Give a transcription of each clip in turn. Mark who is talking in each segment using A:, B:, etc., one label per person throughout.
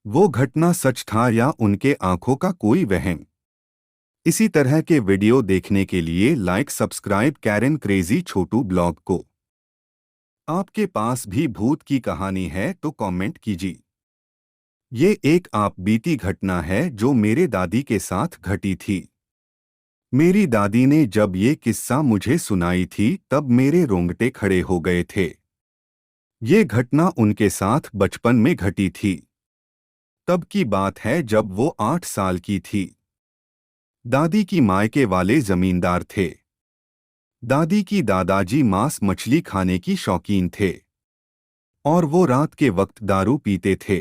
A: वो घटना सच था या उनके आंखों का कोई वहम। इसी तरह के वीडियो देखने के लिए लाइक सब्सक्राइब कैरन क्रेजी छोटू ब्लॉग को। आपके पास भी भूत की कहानी है तो कमेंट कीजिए। ये एक आप बीती घटना है जो मेरे दादी के साथ घटी थी। मेरी दादी ने जब ये किस्सा मुझे सुनाई थी तब मेरे रोंगटे खड़े हो गए थे। ये घटना उनके साथ बचपन में घटी थी। तब की बात है जब वो 8 साल की थी। दादी की मायके वाले जमींदार थे। दादी की दादाजी मांस मछली खाने की शौकीन थे और वो रात के वक्त दारू पीते थे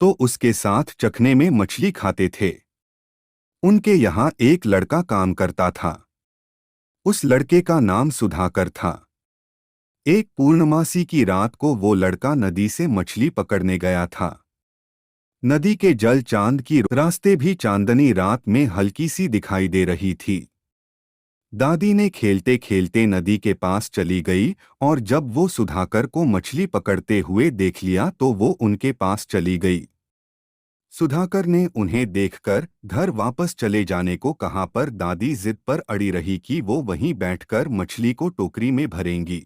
A: तो उसके साथ चखने में मछली खाते थे। उनके यहाँ एक लड़का काम करता था। उस लड़के का नाम सुधाकर था। एक पूर्णमासी की रात को वो लड़का नदी से मछली पकड़ने गया था। नदी के जल चांद की रास्ते भी चांदनी रात में हल्की सी दिखाई दे रही थी। दादी ने खेलते खेलते नदी के पास चली गई और जब वो सुधाकर को मछली पकड़ते हुए देख लिया तो वो उनके पास चली गई। सुधाकर ने उन्हें देखकर घर वापस चले जाने को कहा पर दादी जिद पर अड़ी रही कि वो वहीं बैठकर मछली को टोकरी में भरेंगी।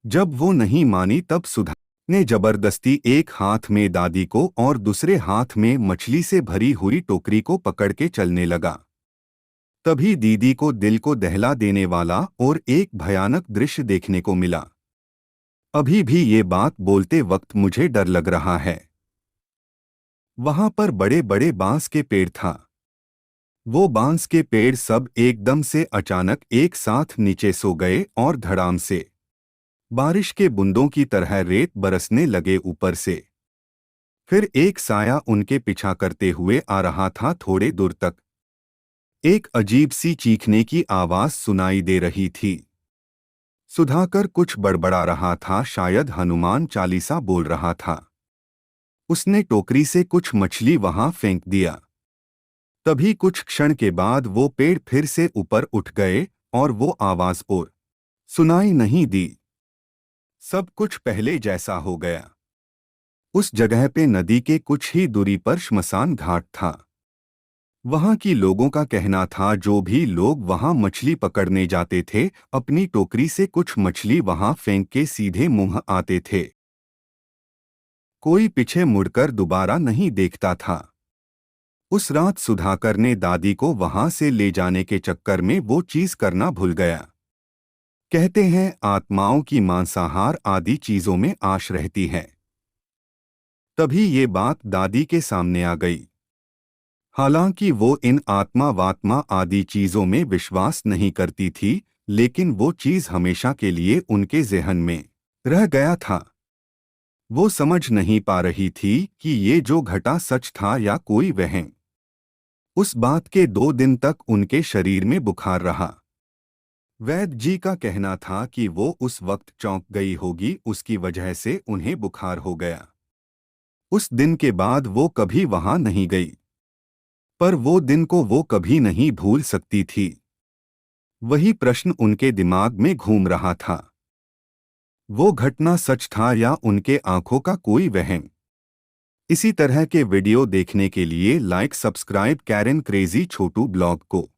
A: जब वो नहीं मानी तब सुधा ने जबरदस्ती एक हाथ में दादी को और दूसरे हाथ में मछली से भरी हुई टोकरी को पकड़ के चलने लगा। तभी दीदी को दिल को दहला देने वाला और एक भयानक दृश्य देखने को मिला। अभी भी ये बात बोलते वक्त मुझे डर लग रहा है। वहां पर बड़े बड़े बांस के पेड़ था। वो बांस के पेड़ सब एकदम से अचानक एक साथ नीचे सो गए और धड़ाम से बारिश के बूंदों की तरह रेत बरसने लगे ऊपर से। फिर एक साया उनके पीछा करते हुए आ रहा था थोड़े दूर तक। एक अजीब सी चीखने की आवाज सुनाई दे रही थी। सुधाकर कुछ बड़बड़ा रहा था, शायद हनुमान चालीसा बोल रहा था। उसने टोकरी से कुछ मछली वहां फेंक दिया। तभी कुछ क्षण के बाद वो पेड़ फिर से ऊपर उठ गए और वो आवाज और सुनाई नहीं दी। सब कुछ पहले जैसा हो गया। उस जगह पे नदी के कुछ ही दूरी पर श्मशान घाट था। वहां की लोगों का कहना था जो भी लोग वहां मछली पकड़ने जाते थे अपनी टोकरी से कुछ मछली वहां फेंक के सीधे मुंह आते थे। कोई पीछे मुड़कर दोबारा नहीं देखता था। उस रात सुधाकर ने दादी को वहां से ले जाने के चक्कर में वो चीज करना भूल गया। कहते हैं आत्माओं की मांसाहार आदि चीजों में आश रहती है। तभी ये बात दादी के सामने आ गई। हालांकि वो इन आत्मा वात्मा आदि चीजों में विश्वास नहीं करती थी, लेकिन वो चीज हमेशा के लिए उनके ज़हन में रह गया था। वो समझ नहीं पा रही थी कि ये जो घटा सच था या कोई वहम। उस बात के 2 दिन तक उनके शरीर में बुखार रहा। वैद्य जी का कहना था कि वो उस वक्त चौंक गई होगी, उसकी वजह से उन्हें बुखार हो गया। उस दिन के बाद वो कभी वहां नहीं गई। पर वो दिन को वो कभी नहीं भूल सकती थी। वही प्रश्न उनके दिमाग में घूम रहा था। वो घटना सच था या उनके आंखों का कोई वहम। इसी तरह के वीडियो देखने के लिए लाइक सब्सक्राइब कैरन क्रेजी छोटू ब्लॉग को।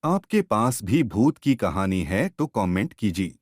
A: आपके पास भी भूत की कहानी है तो कमेंट कीजिए।